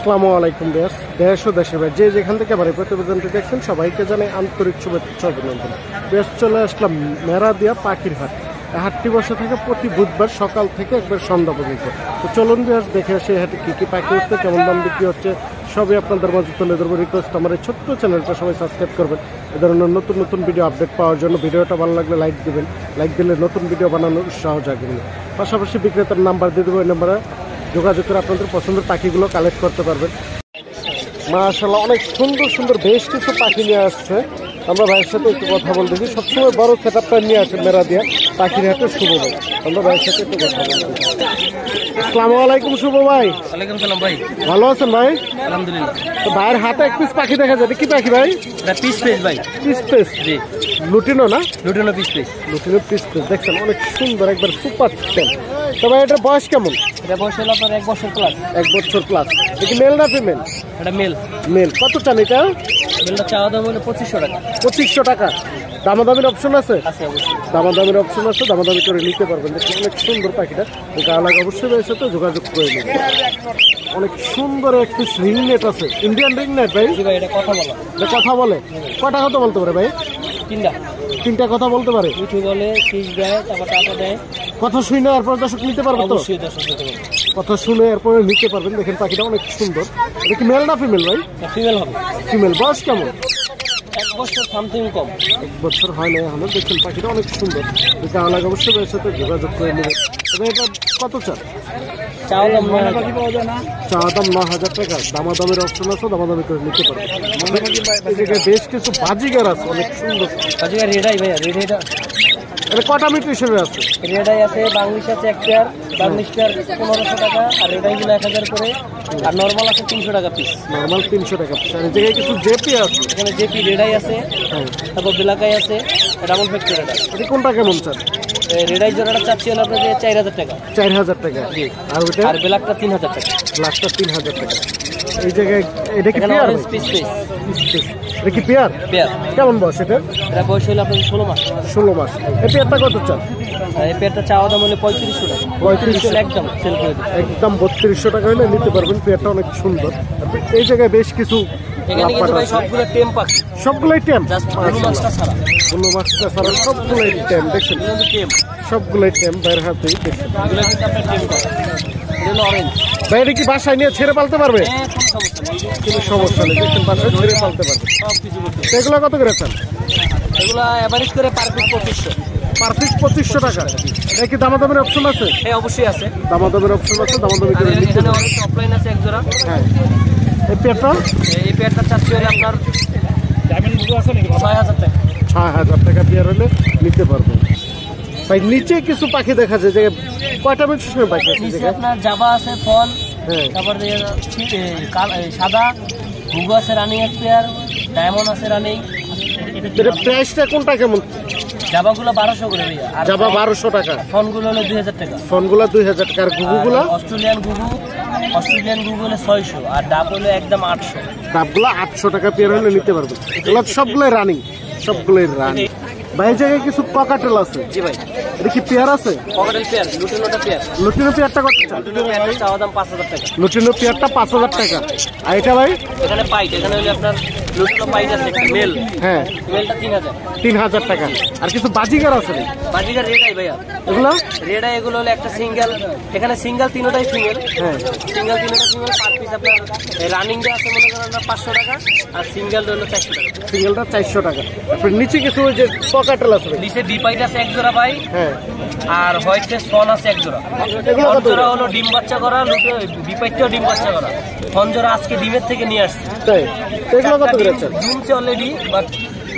আসসালামু আলাইকুম ভিউয়ার্স, দেশ ও দেশের বাইরে যে যেখান থেকে আমার এই প্রতিবেদনটি দেখছেন সবাইকে জানাই আন্তরিক শুভেচ্ছা অভিনন্দন। বেশ চলে আসলাম মেরাদিয়া পাখির হাট। হাটটি বসে থাকে প্রতি বুধবার সকাল থেকে একবার সন্ধ্যা পর্যন্ত। তো চলুন ভিউয়ার্স দেখে আসি হাটে কী কী পাখি হচ্ছে, কেমন দাম বিক্রি হচ্ছে, সবই আপনাদের মাঝে তুলে ধরবো। রিকোয়েস্ট আমার এই ছোট্ট চ্যানেলটা সবাই সাবস্ক্রাইব করবেন এ ধরনের নতুন নতুন ভিডিও আপডেট পাওয়ার জন্য। ভিডিওটা ভালো লাগলে লাইক দেবেন, লাইক দিলে নতুন ভিডিও বানানোর উৎসাহ জাগবে। পাশাপাশি বিক্রেতার নাম্বার দিয়ে দেবো, এই নাম্বারে যোগাযোগ করে আপনাদের পছন্দের পাখিগুলো কালেক্ট করতে পারবেন। মাশাআল্লাহ অনেক সুন্দর সুন্দর বেশ কিছু পাখি নিয়ে আসছে। আমরা ভাইয়ের সাথে একটু কথা বলতেছি। সবসময় বড় সেট আপটা নিয়ে আসে মেরাদিয়া পাখির হাটে শুভ ভাই। আমরা ভাইয়ের সাথে একটু কথা বলতেছি। আসসালামু আলাইকুম শুভ ভাই। ওয়ালাইকুম সালাম ভাই। ভালো আছেন ভাই? আলহামদুলিল্লাহ। তো ভাইয়ের হাতে এক পিস পাখি দেখা যায়, কি পাখি ভাই? এটা পিস পিস ভাই। Piece piece? জি। লুটিনো না? Lutino piece piece. Lutino piece piece দেখছেন অনেক সুন্দর, একবার সুপার টেন। তো ভাই এটার বয়স কেমন? এটা বয়স হলো আপনার 1 বছর প্লাস। 1 বছর প্লাস। এটা কি মেল না ফিমেল? এটা মেল। মেল। কত চান এটা? মেলটা চাওয়া দাম হলো 2500 টাকা। 2500 টাকা। দামাদামির অপশন আছে? আছে অবশ্যই। দামাদামির অপশন আছে, দামাদামি করে নিতে পারবেন। দেখুন অনেক সুন্দর পাখিটা। গা লাগা অবশ্যই এর সাথে যোগাযোগ করে নেবেন। অনেক সুন্দর একটি রিং নেট আছে, ইন্ডিয়ান রিং নেট ভাই। জি ভাই, এটা কথা বলা। এটা কথা বলে? কটা কথা বলতে পারে ভাই? তিনটা কথা বলতে পারে। কিছু বলে, ফিস দেয়, তারপর টাকা দেয়। কথা শুনে এরপর দর্শক নিতে পারবে তো? অবশ্যই দর্শক নিতে পারবে। কথা শুনে এরপরে নিতে পারবেন। দেখেন পাখিটা অনেক সুন্দর। এটা কি মেল না ফিমেল ভাই? ফিমেল হবে। ফিমেল। বয়স কেমন? 1 বছর সামথিং কম। 1 বছর হয় না এখনো। দেখছেন পাখিটা অনেক সুন্দর। এটা আলাদা অবশ্যই এর সাথে যোগাযোগ করে নেবেন। তবে এটা কত চান? চাওয়া দাম 9000 পাওয়া যায় না। চাওয়া দাম 9000 টাকা। দামাদামের অপশন আছে, দামাদামি করে নিতে পারবেন। এই জায়গায় বেশ কিছু বাজিগার আছে অনেক সুন্দর। বাজিগার রেডাই ভাইয়া, রেডাইটা। এটা কটা মিটার হিসেবে আছে? রেডাই আছে, বাংলিশ আছে 1 পেয়ার। বাংলিশ পেয়ার 1500 টাকা, আর রেডাইগুলো 1000 করে। আর নরমাল আছে 300 টাকা পিস। নরমাল 300 টাকা পিস। আর এই জায়গায় কিছু জেপি আছে। এখানে জেপি রেডাই আছে, তারপর বেলাকাই আছে, ডাবল ফ্যাক্টরি রেডাই। এটা কোনটা কেমন চান? রেডাই জোড়াটা চাচ্ছি হলো আপনাকে 4000 টাকা। 4000 টাকা। আর ওইটা? আর বেলাকটা 3000 টাকা। ব্ল্যাকটা 3000 টাকা। এই জায়গায় এটা কি পেয়ার? Orange piece piece. এটা কি পেয়ার? পেয়ার। কেমন বয়স এটা? এটা বয়স হলো আপনার 16 মাস। 16 মাস। এই পেয়ারটা কত চান? আর এই পেয়ারটা চাওয়া দাম হলো 3500 টাকা। 3500 একদম সেল করে দিই। একদম 3200 টাকা হলে নিতে পারবেন। পেয়ারটা অনেক সুন্দর। এই জায়গায় বেশ কিছু এখানে কিন্তু ভাই সবগুলো টেম পাখি। সবগুলোই টেম? জাস্ট ব্লু মাছটা ছাড়া। ব্লু মাছটা ছাড়া সবগুলোই টেম। দেখছেন টেম। সবগুলোই টেম বাইরের হাতেই দেখছেন। এগুলো কিন্তু আপনার টেম পাখি। এটা হলো অরেঞ্জ। ভাই এটা কি বাসায় নিয়ে ছেড়ে পালতে পারবে? হ্যাঁ, কোনো সমস্যা নেই। কোনো সমস্যা নেই। দেখছেন বাসায় ছেড়ে পালতে পারবে। সব কিছু করতে। এগুলো কত করে চান? এগুলো এভারেজ করে পার পিস 2500। পার পিস 2500 টাকা। এটা কি দামাদামের অপশন আছে? হ্যাঁ, অবশ্যই আছে। দামাদামের অপশন আছে, দামাদামি করে নিতে এখানে পারবেন। অনেক অফলাইন আছে এক জোড়া। হ্যাঁ। এই পেয়ারটা? এই পেয়ারটা চাচ্ছি হলে আপনার 6000 টাকা। 6000 টাকা পেয়ার হলে নিতে পারবেন। ভাই নিচে কিছু পাখি দেখা যায় যে কয়টা মিনিট সময় পাখি আছে? নিচে আপনার জাবা আছে, ফল, হ্যাঁ। তারপর সাদা ঘুঘু আছে রানিং 1 পেয়ার, ডায়মন্ড আছে রানিং। এটা প্রাইসটা কোনটা কেমন? জাবাগুলো 1200 করে ভাইয়া। আর যাবা 1200 টাকা। ফোনগুলো হলো 2000 টাকা। ফোনগুলো 2000 টাকা। আর ঘুঘুগুলো? অস্ট্রেলিয়ান ঘুঘু হলো 600, আর ডাব হলো একদম 800। ডাবগুলো 800 টাকা পেয়ার হলে নিতে পারবেন। এগুলো সবগুলোই রানিং, সবগুলোই রানিং। ভাই এই জায়গায় কিছু ককাটেল আছে। জি ভাই। এটা কি পেয়ার আছে? পকেটের পেয়ার, লুটিনোটা পেয়ার। লুটিনো পেয়ারটা কত? লুটিনো পেয়ারটা চাওয়া দাম 5000 টাকা। লুটিনো পেয়ারটা 5000 টাকা। আর এটা ভাই? এখানে পাইট, এখানে হলো আপনার লুটিনো পাইট আছে একটা মেল। হ্যাঁ। মেলটা 3000। 3000 টাকা। আর কিছু বাজিগার আছে? বাজিকার রেডাই ভাইয়া। এগুলো? রেডাই এগুলো হলো একটা সিঙ্গেল। এখানে সিঙ্গেল তিনটাই ফিমেল। হ্যাঁ। সিঙ্গেল তিনটা ফিমেল। পার পিস আপনার রানিং ডে আছে মনে করেন আপনার 500 টাকা, আর সিঙ্গেল হলো 400 টাকা। সিঙ্গেলটা 400 টাকা। তারপর নিচে কিছু ওই যে ককাটেল আছে? নিচে ডিপাইট আছে 1 জোড়া ভাই। হ্যাঁ। আর হোয়াইট ফেস ফন আছে 1 জোড়া। এগুলো ফন কত? জোড়া হলো ডিম বাচ্চা করা, ডিপাইটটাও ডিম বাচ্চা করা। ফন জোড়া আজকে ডিমের থেকে নিয়ে আসছে। তাই? তো এগুলো কত করে চান? ডিমছে অলরেডি, বাট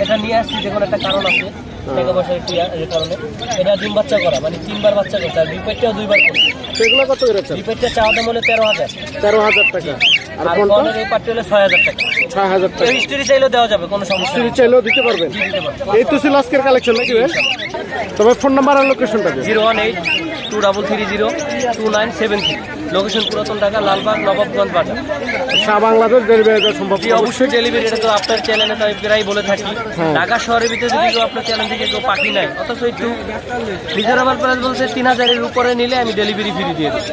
এটা নিয়ে আসছি দেখুন একটা কারণ আছে। টাকা পয়সার একটু কারণে এটা ডিম বাচ্চা করা, মানে 3 বার বাচ্চা করছে, আর ডিপাইটটাও 2 বার করছে। তো এগুলো কত করে চান? ডিপাইটটা চাওয়া দাম হলো 13000। 13000 টাকা। আর আর কোনটা? ফোনের এই পার্টি হলো 6000 টাকা। 6000 টাকা। হিস্ট্রি চাইলেও দেওয়া যাবে, কোনো সমস্যা নেই। চাইলেও দিতে পারবেন। এই তো ছিল আজকের কালেকশন নাকি ভাই? তবে ফোন নাম্বার আর লোকেশনটা দিন। 018-2330-2973। লোকেশন পুরাতন ঢাকা, লালবাগ, নবাবগঞ্জ বাজার। সারা বাংলাদেশ ডেলিভারি দেওয়া সম্ভব? জি অবশ্যই ডেলিভারি। এটা তো আপনার চ্যানেলে তো আমি প্রায় বলে থাকি, ঢাকা শহরের ভিতরে যদি কেউ আপনার চ্যানেল থেকে কেউ পাখি নাই, অথচ একটু রিজনেবল প্রাইস বলতে 3000-এর উপরে নিলে আমি ডেলিভারি ফ্রি দিয়ে দেবো।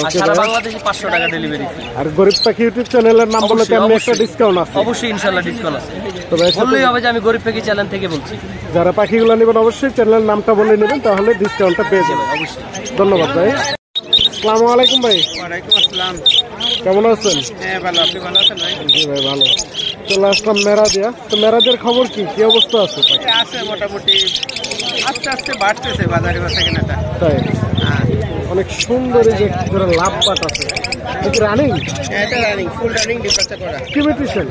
আর সারা বাংলাদেশে 500 টাকা ডেলিভারি ফ্রি। আর গরিব পাখি ইউটিউব চ্যানেলের নাম বলে তেমনি একটা ডিসকাউন্ট আছে? অবশ্যই, ইনশাল্লাহ ডিসকাউন্ট আছে। তো ভাই বললেই হবে যে আমি গরিব পাখি চ্যানেল থেকে বলছি। যারা পাখিগুলো নেবেন অবশ্যই চ্যানেলের নামটা বলে নেবেন, তাহলে ডিসকাউন্টটা পেয়ে যাবেন। অবশ্যই। ধন্যবাদ ভাই। আসসালামু আলাইকুম ভাই। ওয়ালাইকুম আসসালাম। কেমন আছেন? হ্যাঁ ভালো, আপনি ভালো আছেন ভাই? জি ভাই ভালো। চলে আসলাম মেরাদিয়া। তো মেরাদের খবর কি অবস্থা আছে? আছে মোটামুটি, আস্তে আস্তে বাড়তেছে বাজারে বেচা কেনাটা। তাই হ্যাঁ, অনেক সুন্দর এই যে লাভ পাট আছে, রানিং, এটা রানিং, ফুল রানিং ডিপার্চার করা। কি মিউটেশন?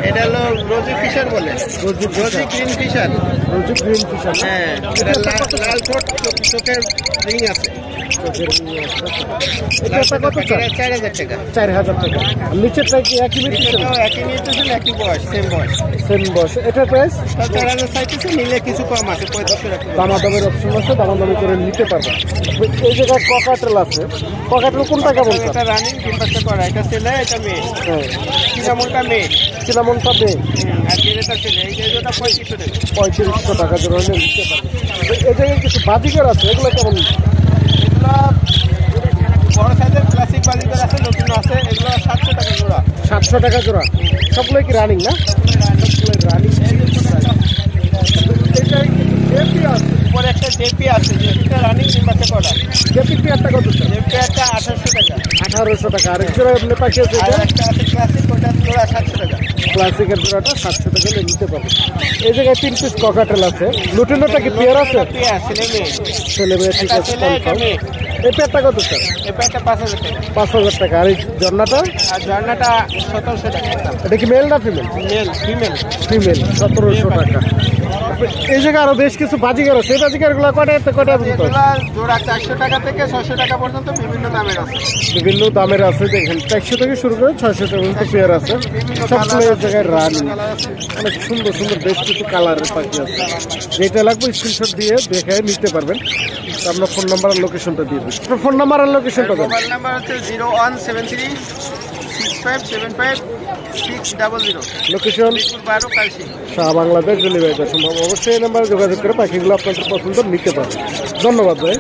এটা হলো রোজি ফিশার বলে, রোজি গ্রিন ফিশার। রোজি গ্রিন ফিশার। হ্যাঁ, এটা লাল ঠোঁট, চোখের রিং আছে। এটা কত? 4000 টাকা। 4000 টাকা। আর নিচেরটা কি একই মিউটেশন? একই নিউট্রিশন, একই বয়স, সেম বয়স। সেম বয়স। এটার প্রাইস 4000 চাইতেছে, নিলে কিছু কম আছে, 3500 টাকা। দামাদামের অপশন আছে, দামাদামি করে নিতে পারবেন। এই জায়গায় ককাটেল আছে। ককাটেল কোনটা কেমন? এটা রানিং ডিপার্চার করা, এটা ছেলে, এটা মেয়ে। হ্যাঁ, সিনামনটা মেয়ে, সিনামনটা মেয়ে। আর যেটা ছেলে, এই যে এটা 3500 টাকা। 3500 টাকা জোড়া হলে নিতে পারবেন। এই জায়গায় কিছু বাজিকার আছে, এগুলো কেমন? বড় সাইজের ক্লাসিক বাজিকার আছে, নতুন আছে, এগুলো 700 টাকা জোড়া। 700 টাকা জোড়া। সবগুলো কি রানিং না? সবগুলো রানিং। উপরে একটা জেপি আছে, জেপিটা রানিং ডিপার্চার করা। জেপি পেয়ারটা কত? জেপি একটা 1800 টাকা। 1800 টাকা। আর জোড়া এমনি পাখি আছে আর একটা আছে ক্লাসিক, ওটা জোড়া 700 টাকা। ক্লাসিকের জোড়াটা 700 টাকা হলে নিতে পারবেন। এই জায়গায় 3 পিস ককাটেল আছে। লুটিনোটা কি পেয়ার আছে? পেয়ার, ছেলে মেয়ে। ছেলে মেয়ে, ঠিক এটা আছে। ছেলে, এটা মেয়ে। এই পেয়ারটা কত স্যার? এই পেয়ারটা 5000 টাকা। 5000 টাকা। আর এই জর্নাটা? আর ঝর্ণাটা 1700 টাকা। এটা কি মেল না ফিমেল? Mail, female. ফিমেল, 1700 টাকা। এই জায়গায় আরো বেশ কিছু বাজিকার আছে। এই বাজিকার গুলো কটা পর্যন্ত? এগুলা জোড়া 400 টাকা থেকে 600 টাকা পর্যন্ত বিভিন্ন দামের আছে। বিভিন্ন দামের আছে। দেখেন 400 থেকে শুরু করে 600 টাকা পর্যন্ত পেয়ার আছে। সবগুলো এই জায়গায় রানি। অনেক সুন্দর সুন্দর বেশ কিছু কালারের পাখি আছে। যেটা লাগবে স্ক্রিনশট দিয়ে দেখে নিতে পারবেন। তো আমরা ফোন নাম্বার আর লোকেশনটা দিয়ে দিই। আপনার ফোন নাম্বার আর লোকেশনটা দেন। মোবাইল নাম্বার হচ্ছে 0173 6575 600। লোকেশন বারো কালসি। সারা বাংলাদেশ ডেলিভারি দেওয়া সম্ভব। অবশ্যই এই নাম্বারে যোগাযোগ করে পাখিগুলো আপনাদের পছন্দ নিতে পারবেন। ধন্যবাদ ভাই।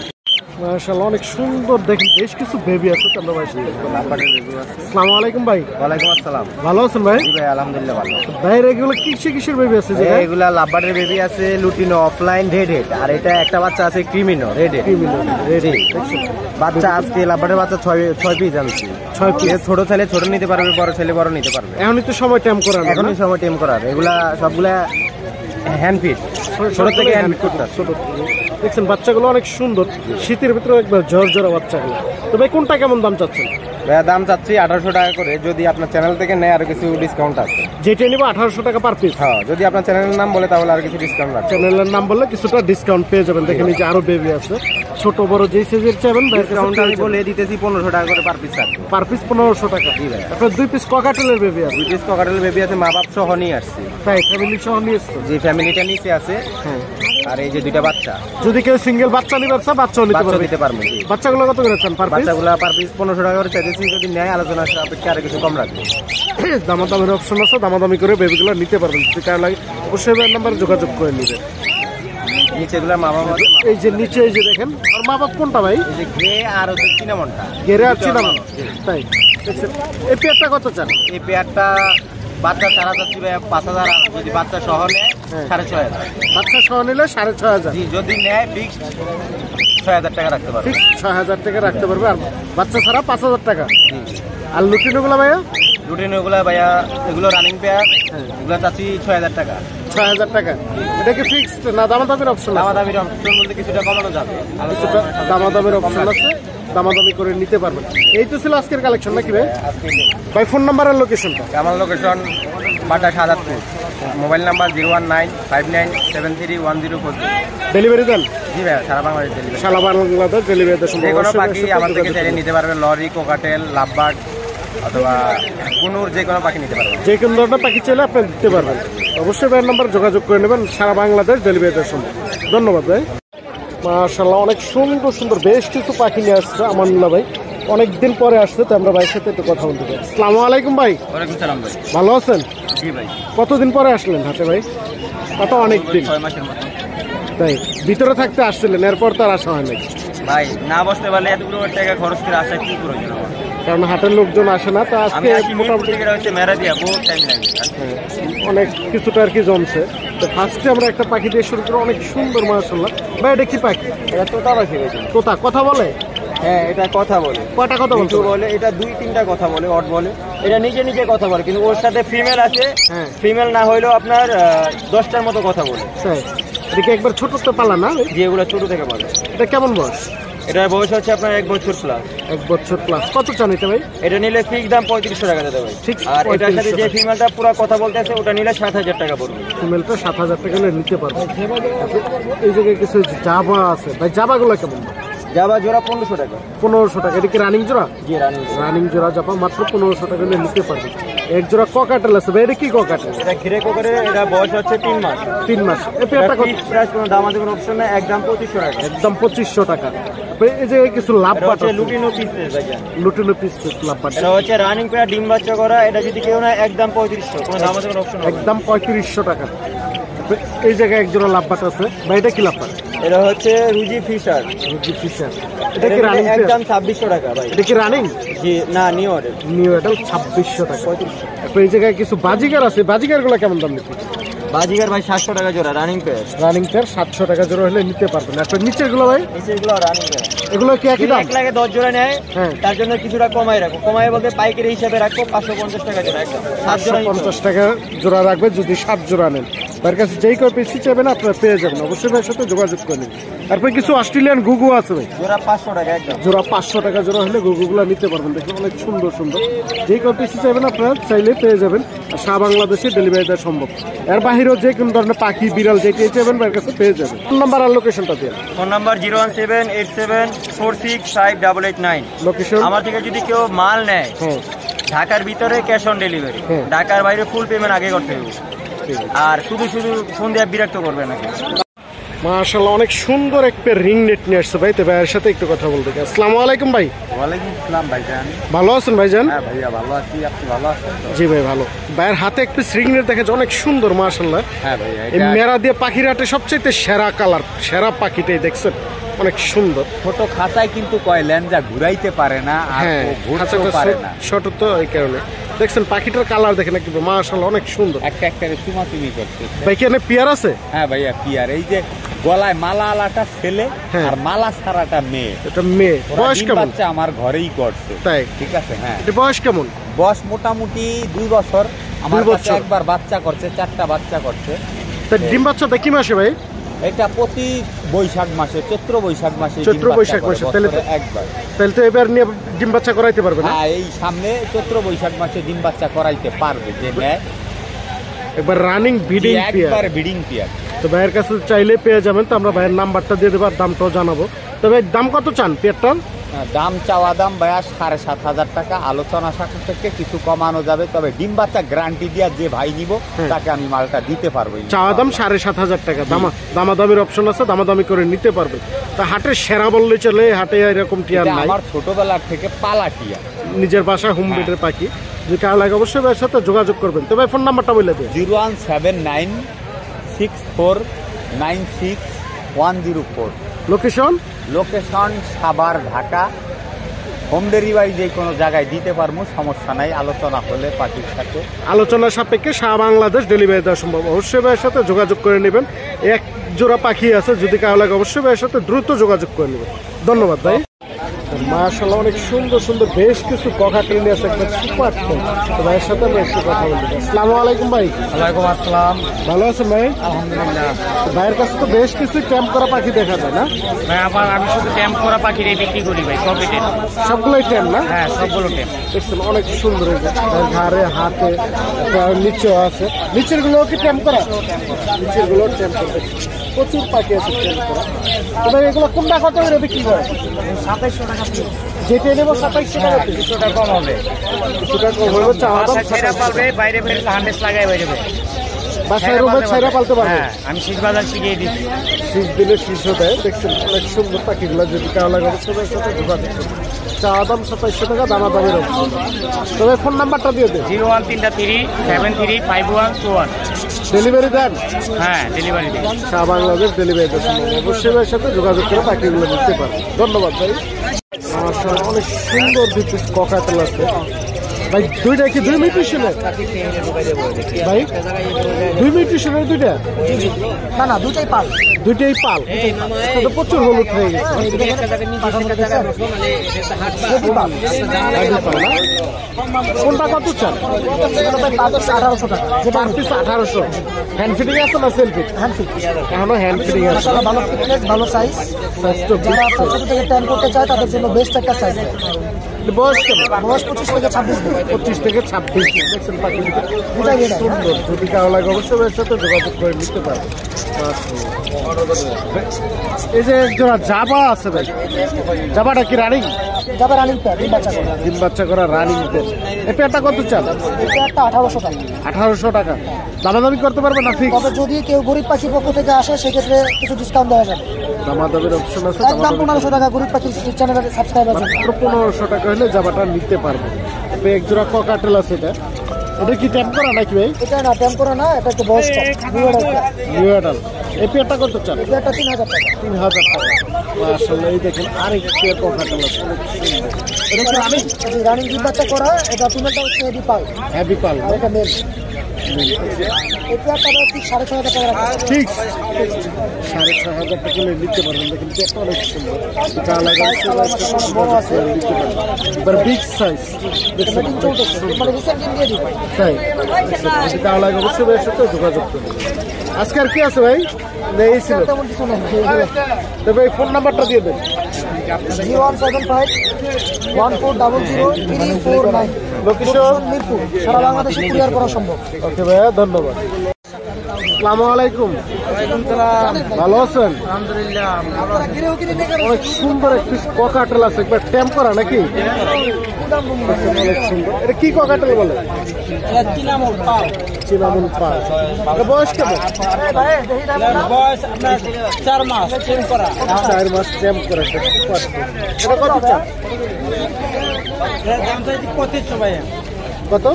মাশাআল্লাহ, অনেক সুন্দর। দেখেন বেশ কিছু বেবি আছে। আসসালামু আলাইকুম ভাই। ওয়ালাইকুম আসসালাম। ভালো আছেন ভাই? জি ভাই, আলহামদুলিল্লাহ ভালো। ভাই এগুলো কিসের বেবি আছে? এগুলা লাভবার্ডের বেবি আছে, লুটিনো অফলাইন রেড হেড, আর এটা একটা বাচ্চা আছে ক্রিমিনো রেড হেড। বাচ্চা আজকে লাভবার্ডের বাচ্চা 6 পিস আনছি। 6 পিস। ছোট ছেলে ছোট নিতে পারবে, বড় ছেলে বড় নিতে পারবে। এখনই তো সময় টাইম করার, এখনই সময় টেম করার। এগুলা সবগুলা হ্যান্ড ফিট, ছোট থেকে হ্যান্ড ফিট করতে। ছোট দেখছেন বাচ্চাগুলো অনেক সুন্দর। শীতের ভিতরে একবার ঝরঝরা বাচ্চাগুলো। তো ভাই কোনটা কেমন দাম চাচ্ছেন? ভাইয়া দাম চাচ্ছি 1800 টাকা করে। যদি আপনার চ্যানেল থেকে নেয় আরো কিছু ডিসকাউন্ট আছে। যেটা নিব 1800 টাকা পার পিস। হ্যাঁ, যদি আপনার চ্যানেলের নাম বলে তাহলে আর কিছু ডিসকাউন্ট আছে। চ্যানেলের নাম বললে কিছুটা ডিসকাউন্ট পেয়ে যাবেন। দেখেন এই যে আরো বেবি আছে, ছোট বড় যেই সাইজের চাইবেন ডিসকাউন্ট আমি বলে দিতেছি 1500 টাকা করে পার পিস থাকবে। পার পিস 1500 টাকা। জি ভাই। আপনার 2 পিস ককাটেলের বেবি আছে? 2 পিস ককাটেল বেবি আছে, মা বাপ সহ নিয়ে আসছি। তাই ফ্যামিলি সহ নিয়ে এসছো? যে ফ্যামিলিটা নিচে আছে। হ্যাঁ। আর এই যে 2টা বাচ্চা, যদি কেউ সিঙ্গেল বাচ্চা নিতে পারছে বাচ্চাও নিতে বাচ্চা পারবে। দিতে পারবো। বাচ্চাগুলো কত করে চান পার পিস? বাচ্চাগুলো পার পিস 1500 টাকা করে চাইতেছি। যদি নেয় আলোচনা সাপেক্ষে আর কিছু কম রাখবে। দামাদামের অপশন আছে, দামাদামি করে বেবিগুলো নিতে পারবেন। যদি কার লাগে অবশ্যই ভাই নাম্বারে যোগাযোগ করে নেবেন। নিচেগুলো মা বাবা, এই যে নিচে এই যে দেখেন। আর মা বাপ কোনটা ভাই? এই যে গ্রে আর হচ্ছে চিনামনটা। গেরে আর চিনামন। তাই দেখছেন। এই পেয়ারটা কত চান? এই পেয়ারটা বাচ্চা 4000 ভাই, 5000। আর যদি বাচ্চা সহ নেয় 6500। বাচ্চা সহ নিলে 6500। জি, যদি নেয় ফিক্সড 6000 টাকা রাখতে পারবে। ফিক্স 6000 টাকা রাখতে পারবে। আর বাচ্চা ছাড়া 5000 টাকা। আর লুটিনোগুলো ভাইয়া? লুটিনোগুলো ভাইয়া এগুলো রানিং পেয়ার, এগুলো চাচ্ছি 6000 টাকা। 6000 টাকা। এটা কি ফিক্সড না দামাদামির অপশন আছে? দামাদামির অপশন বলতে কিছুটা কমানো যাবে। কিছুটা দামাদামির অপশন আছে, দামাদামি করে নিতে পারবেন। এই তো ছিল আজকের কালেকশন নাকি ভাই? ভাই ফোন নাম্বার আর লোকেশনটা? আমার location Bata Sadatpur. Mobile number 01959731040। Delivery দেন? জি ভাইয়া, সারা বাংলাদেশ ডেলিভারি। সারা বাংলাদেশ ডেলিভারি দেওয়া সম্ভব। যে কোনো পাখি আমার থেকে চাইলে নিতে পারবে। লরি, কোকাটেল, লাভবার্ড অথবা কুনুর, যে কোনো পাখি নিতে পারবেন। যে কোনো ধরনের পাখি চাইলে আপনি দিতে পারবেন। অবশ্যই ভাইয়ের নাম্বার যোগাযোগ করে নেবেন। সারা বাংলাদেশ ডেলিভারি দেওয়া সম্ভব। ধন্যবাদ ভাই। মাশাআল্লাহ, অনেক সুন্দর সুন্দর বেশ কিছু পাখি নিয়ে আসছে আমানুল্লাহ ভাই। অনেকদিন পরে আসছে, তো আমরা ভাইয়ের সাথে একটু কথা বলতে চাই। আসসালামু আলাইকুম ভাই। ওয়ালাইকুম সালাম ভাই। ভালো আছেন? জি ভাই। কতদিন পরে আসলেন হাটে ভাই? কত অনেকদিন 6 মাসের মতো। তাই ভিতরে থাকতে আসছিলেন, এরপর তো আর আসা হয় নাই, ভাই না বসতে পারলে এতগুলো টাকা খরচ করে আসা কি প্রয়োজন আমার? কারণ হাটের লোকজন আসে না। তো আমি আজকে আসি মোটামুটি হচ্ছে মেরা দিয়া বহু টাইম লাগে। হ্যাঁ, অনেক কিছুটা আর কি জমছে। তো ফার্স্টে আমরা একটা পাখি দিয়ে শুরু করে, অনেক সুন্দর মাশাআল্লাহ। ভাই এটা কি পাখি? এটা তোতা পাখি ভাই। তোতা কথা বলে? হ্যাঁ, এটা কথা বলে। কয়টা কথা বলতে মিঠু বলে, এটা 2-3টা কথা বলে, অট বলে। এটা নিজে নিজে কথা বলে, কিন্তু ওর সাথে ফিমেল আছে। হ্যাঁ। ফিমেল না হইলেও আপনার 10টার মতো কথা বলে। তাই এটা কি একবার ছোট তো পালা না? যেগুলো ছোট থেকে বলে। এটা কেমন বয়স? এটার বয়স হচ্ছে আপনার 1 বছর প্লাস। 1 বছর প্লাস। কত চান এটা ভাই? এটা নিলে ফিক্স দাম 3500 টাকা দিতে ভাই। Fix আর এটার সাথে 3500 যে টাকা। ফিমেলটা পুরো কথা বলতে আছে ওটা নিলে 7000 টাকা পড়বে। ফিমেলটা 7000 টাকা হলে নিতে পারবো। এই জায়গায় কিছু জাবা আছে ভাই, জাবাগুলো কেমন? যাবা জোড়া 1500 টাকা। 1500 টাকা। এটা কি রানিং জোড়া? জি রানি। রানিং জোড়া জাবা মাত্র 1500 টাকা হলে নিতে পারবে। এক জোড়া ককাটেল আছে ভাই, এটা কি ককাটেল? এটা ঘিরে কোকরে, এটা বয়স হচ্ছে 3 মাস। 3 মাস। এই পেয়ারটা কত? প্রাইস কোনো দাম আছে কোনো অপশন নাই, একদম 2500 টাকা। একদম 2500 টাকা। এই যে কিছু লাভ এটা বাট হচ্ছে আছে, লুটিনো পিসেস ভাইজান। Lutino peace love but. এটা হচ্ছে রানিং পেয়ার, ডিম বাচ্চা করা। এটা যদি কেউ না একদম 3500, কোনো দাম আছে কোনো অপশন নাই। একদম 3500 টাকা। এই জায়গায় এক জোড়া লাভ বাট আছে ভাই, এটা কি লাভ বাট? এটা হচ্ছে রুজি ফিশার। রুজি ফিশার। এটা এটা কি রানিং? একদম 2600 টাকা ভাই। এটা কি রানিং? জি না, নিউ অর্ডার। নিউ এডাল 2600 টাকা। 3500। এই জায়গায় কিছু বাজিগার আছে, বাজিগার গুলো কেমন দাম নিচ্ছে? বাজিগার ভাই 700 টাকা জোড়া রানিং পেয়ার। রানিং পেয়ার 700 টাকা জোড়া হলে নিতে পারবেন। আর নিচের গুলো ভাই, নিচেগুলো রানিং পেয়ার। এগুলো কি একই দাম? 1 লাখে 10 জোড়া নেয়, হ্যাঁ। তার জন্য কিছুটা কমাই রাখো। কমাই বলতে পাইকারি হিসাবে রাখো 550 টাকা জোড়া। একদম 7 জোড়া নিতে হবে। 50 টাকা জোড়া রাখবে যদি 7 জোড়া নেন। তার কাছে যেই কয় পিসি চাইবেন আপনারা পেয়ে যাবেন। অবশ্যই ভাইয়ের সাথে যোগাযোগ করে নিন। তারপরে কিছু অস্ট্রেলিয়ান গুগু আছে ভাই, জোড়া 500 টাকা একদম। জোড়া 500 টাকা জোড়া হলে গুগুগুলো নিতে পারবেন। দেখুন অনেক সুন্দর সুন্দর। যেই কয় পিসি চাইবেন আপনারা চাইলে পেয়ে যাবেন। আর সারা বাংলাদেশে ডেলিভারি দেওয়া সম্ভব। এর বাহিরেও যে কোনো ধরনের পাখি বিড়াল যেটাই চাইবেন ভাইয়ের কাছে পেয়ে যাবেন। ফোন নাম্বার আর লোকেশনটা দিয়ে। Phone number 01787465889। লোকেশন? আমার থেকে যদি কেউ মাল নেয়, হ্যাঁ ঢাকার ভিতরে ক্যাশ অন ডেলিভারি, হ্যাঁ। ঢাকার বাইরে ফুল পেমেন্ট আগে করতে হবে। ঠিক আছে। আর শুধু শুধু ফোন দিয়ে বিরক্ত করবে নাকি। মাশাআল্লাহ অনেক সুন্দর একটা রিং নেট নিয়ে আসছে ভাই। তো ভাইয়ের সাথে একটু কথা বলতে চাই। আসসালামু আলাইকুম ভাই। ওয়ালাইকুম আসসালাম ভাইজান। ভালো আছেন ভাইজান? হ্যাঁ ভাইয়া ভালো আছি, আপনি ভালো আছেন? জি ভাই ভালো। ভাইয়ের হাতে একটা রিং নেট দেখা যায়, অনেক সুন্দর মাশাআল্লাহ। হ্যাঁ ভাইয়া, এই মেরা দিয়ে পাখির হাটে সবচেয়ে সেরা কালার, সেরা পাখিটাই দেখছেন, অনেক সুন্দর। ছোট খাঁচায় কিন্তু কয় ল্যাঞ্জা ঘুরাইতে পারে না, আর হ্যাঁ ও ঘুরতেও পারে না। ছোট তো এই কারণে দেখছেন পাখিটার কালার দেখেন একটু মাশাআল্লাহ অনেক সুন্দর। একটা একটা চুমাচুমি করছে। ভাই কি এখানে পিয়ার আছে? হ্যাঁ ভাইয়া পিয়ার, এই যে গলায় মালা আলাটা ছেলে হ্যাঁ। আর মালা ছাড়াটা মেয়ে। এটা মেয়ে। ওরা বয়স ডিম কেমন? বাচ্চা আমার ঘরেই করছে। তাই? ঠিক আছে। হ্যাঁ, এটা বয়স কেমন? বয়স মোটামুটি 2 বছর। আমার 2 কাছে বছর। একবার বাচ্চা করছে, 4টা বাচ্চা করছে। তা ডিম বাচ্চাটা কি মাসে ভাই? এটা প্রতি বৈশাখ মাসে, চৈত্র বৈশাখ মাসে ডিম চৈত্র বাচ্চা বৈশাখ করে, মাসে, তাহলে তো- বছরে একবার। তাহলে তো এবার নিয়ে ডিম বাচ্চা করাইতে পারবে না? হ্যাঁ, এই সামনে চৈত্র বৈশাখ মাসে ডিম বাচ্চা করাইতে পারবে যে নেয়। একবার রানিং বিডিং পিয়ার। একবার ব্রিডিং পিয়ার। তো ভাইয়ের কাছে চাইলে পেয়ে যাবেন। তো আমরা ভাইয়ের নাম্বারটা দিয়ে দেবো আর দামটাও জানাবো। তবে দাম কত চান পেয়ারটার? দাম চাওয়া দাম ভাইয়া 7,500 টাকা। আলোচনা সাপেক্ষে কিছু কমানো যাবে, তবে ডিম বাচ্চা গ্যারান্টি দিয়া যে ভাই নিব তাকে আমি মালটা দিতে পারবো। চাওয়া দাম 7,500 টাকা। দামাদামির অপশন আছে, দামাদামি করে নিতে পারবে। তা হাটের সেরা বললে চলে, হাটে এরকম টিয়ার এটা নাই। আমার ছোটবেলার থেকে পালা টিয়া। নিজের বাসায় হোম বেডের পাখি। যদি কারো লাগে অবশ্যই ভাইয়ের সাথে যোগাযোগ করবেন। তো ভাই ফোন নাম্বারটা বলে দিন। 01796496104। Location? Location Savar, Dhaka. Home delivery যে কোনো জায়গায় দিতে পারবো, সমস্যা নাই, আলোচনা হলে পার্টির সাথে। আলোচনার সাপেক্ষে সারা বাংলাদেশ ডেলিভারি দেওয়া সম্ভব। অবশ্যই ভাইয়ের সাথে যোগাযোগ করে নেবেন। এক জোড়া পাখি আছে, যদি কারো লাগে অবশ্যই ভাইয়ের সাথে দ্রুত যোগাযোগ করে নেবেন। ধন্যবাদ ভাই। মাশাআল্লাহ অনেক সুন্দর সুন্দর বেশ কিছু ককাটেল নিয়ে আছে, একটা সুপার টেল। তো ভাইয়ের সাথে আমরা একটু কথা বলতে চাই। আসসালামু আলাইকুম ভাই। ওয়ালাইকুম আসসালাম। ভালো আছেন ভাই? আলহামদুলিল্লাহ ভাইয়ের কাছে তো বেশ কিছু ক্যাম্প করা পাখি দেখা যায় না? ভাই আমি শুধু ট্যাম্প করা পাখিরই বিক্রি করি ভাই, পকেটে। সবগুলোই ট্যাম্প না? হ্যাঁ, সবগুলো ট্যাম্প। দেখছেন অনেক সুন্দর হয়েছে, ঘাড়ে হাতে নিচেও আছে। নিচের গুলো কি ট্যাম্প করা? নিচের গুলো ট্যাম্প করা। প্রচুর পাখি আছে ট্যাম্প করা। তো ভাই এগুলো কোনটা কত করে বিক্রি করে? 2700 টাকা পিস। যেটা নেবো 2700 টাকা piece। কিছুটা কম হবে। কিছুটা কম হবে। চাওয়া দাম বাসায় ছেড়া পালবে, বাইরে বের হান্ডেস লাগাই বাইরে বের। বাসায় রুমে ছাইরা পালতে পারবে। হ্যাঁ, আমি শীষ বাজার শিখিয়ে দিচ্ছি। শীষ দিলে শীষ হতে। দেখছেন অনেক সুন্দর পাখিগুলো, যদি কারো লাগে অবশ্যই ভাইয়ের সাথে যোগাযোগ করবেন। চাওয়া দাম 2700 টাকা, দামাদামির অপশন। তবে ফোন নাম্বারটা দিয়ে দেন। 01337352121। ডেলিভারি দেন? হ্যাঁ, ডেলিভারি দিই। সারা বাংলাদেশ ডেলিভারি দেন। অবশ্যই ভাইয়ের সাথে যোগাযোগ করে পাখিগুলো নিতে পারেন। ধন্যবাদ ভাই। আমার অনেক সুন্দর দুই পিস ককাটেল আছে ভাই। দুইটা কি 2 মিউটেশনের ভাই? 2 মিউটেশনের দুইটা? না না, দুটাই পাল। দুইটাই পাল। তো প্রচুর হলুদ হয়ে গেছে। কোনটা কত চান? 1800 টাকা। যেটা পার পিস 1800। হ্যান্ড ফিটিং আছে না সেলফি? হ্যান্ড ফিট, এখনো হ্যান্ড ফিটিং আছে। মাশাআল্লাহ ভালো ফিটনেস, ভালো সাইজ। যারা ছোট থেকে ট্যান করতে চায় তাদের জন্য বেস্ট একটা সাইজ। বয়স কেমন? বয়স 25 থেকে 26 দিন। 25 থেকে 26 দেখছেন পাখি দুটাই রেডি। সুন্দর। যদি কারো লাগে অবশ্যই এর সাথে যোগাযোগ করে নিতে পারেন। এই যে একজোড়া জাবা আছে ভাই, জাবাটা কি রানিং? যাবে রানিং প্যাড, ডিম বাচ্চা করে। ডিম বাচ্চা করা রানিং পেন। এই পেয়ারটা কত চান? এটা একটা 1800 টাকা। 1800 টাকা। দামাদামি করতে পারবে না ফিক্স? তবে যদি কেউ গরিব পাখির পক্ষ থেকে আসে সেক্ষেত্রে কিছু ডিসকাউন্ট দেওয়া যাবে। দামাদামির অপশন আছে। একদম 1500 টাকা গরিব পাখির চ্যানেলের সাবস্ক্রাইবার জন্য। মাত্র 1500 টাকা হলে জাবাটা নিতে পারবে। তবে এক জোড়া ককাটেল আছে। এটা কি ট্যাপ করা নাকি ভাই? এটা না ট্যাম করা না, এটা একটু বয়স কম। New adult. এই পেয়ারটা কত চান? এটা 3000 টাকা। 3000 টাকা। আসলে এই দেখেন আরেক পেয়ার ককাটেল আছে। এটা কি রানিং? এটা রানিং ডিম বাচ্চা করা। এটা ফিমেলটা হচ্ছে হেভি পাল হ্যাপি পাল। আর এটা মেল। এটা একটা ঠিক 6500 টাকা রাখা। ফিক্স 6500 টাকা হলে নিতে পারবেন। দেখেন পেয়ারটা অনেক সুন্দর। যা লাগে বড় আছে। নিতে পারবেন। এবার বিগ সাইজ দেখছেন। মিটিং চলতেছে, মানে রিসেন্ট দিয়ে দিই। তাই যদি কারো লাগে অবশ্যই ভাইয়ের সাথে যোগাযোগ করুন। আজকে আর কি আছে ভাই? এই ছিল। তেমন কিছু নেই। তবে এই ফোন নাম্বারটা দিয়ে দেন। 017514003449। লোকেশন মিরপুর। সারা বাংলাদেশে কুরিয়ার করা সম্ভব। ওকে ভাইয়া, ধন্যবাদ। আসসালামু আলাইকুম। ভালো আছেন? অনেক সুন্দর একটি ককাটেল আছে। একবার ট্যাম্প করা নাকি? অনেক সুন্দর। এটা কি ককাটেল বলে? চিনামন পাল। এটা বয়স কেমন? বয়স আপনার 4 মাস ট্রেন করা। 4 মাস ট্যাম্প করা। এটা কত চান? দাম চাইছি 2500 ভাইয়া। কত?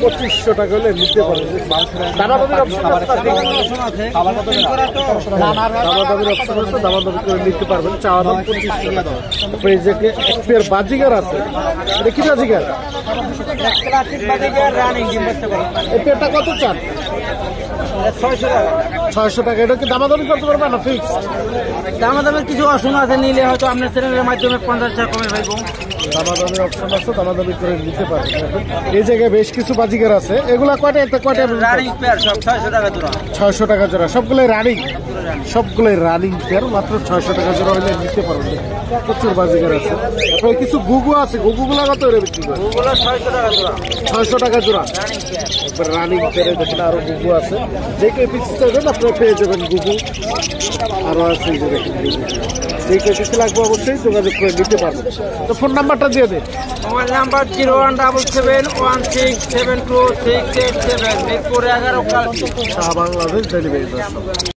2500 টাকা হলে নিতে পারবেন। দামাদামির অপশন আছে। দামাদামির অপশন আছে। দামাদামি করে নিতে পারবেন। চাওয়া দাম 2500 টাকা। তারপরে এই যে এক পেয়ার বাজিগার আছে। এটা কি বাজিগার? ক্লাসিক বাজিগার রানিং ডিম বাচ্চা করা। এই পেয়ারটা কত চান? 600 টাকা। 600 টাকা। এটা কি দামাদামি করতে পারবে না ফিক্স? দামের কিছু অসুন আছে, নিলে হয়তো আপনার চ্যানেলের মাধ্যমে 50 টাকা কমে পাইবো। দামাদামির অপশন আছে। দামাদামি করে নিতে পারবেন। এই জায়গায় বেশ কিছু বাজিগার আছে। এগুলা কয়টা? এতে কয়টা? রানিং পেয়ার সব 600 টাকা জোড়া। 600 টাকা জোড়া। সবগুলোই রানিং। সবগুলোই রানিং পেয়ার। মাত্র 600 টাকা জোড়া হলে নিতে পারবেন। প্রচুর বাজিগার আছে। তারপরে কিছু গুগু আছে। গুগুগুলা কত করে বিক্রি করে? ওগুলো 600 টাকা জোড়া। 600 টাকা জোড়া। একবার রানিং পেয়ারে দেখেন আরো গুগু আছে। যে কেউ পিস চাইবেন আপনারা পেয়ে যাবেন গুগু। আরো আছে এই যে দেখেন গুগু। যে কেউ পিস লাগবে অবশ্যই যোগাযোগ করে নিতে পারবেন। তো ফোন নাম্বারটা দিয়ে দেন। Mobile number 0177716726887 Mirpur 11 Kalshi. Bangladesh delivery.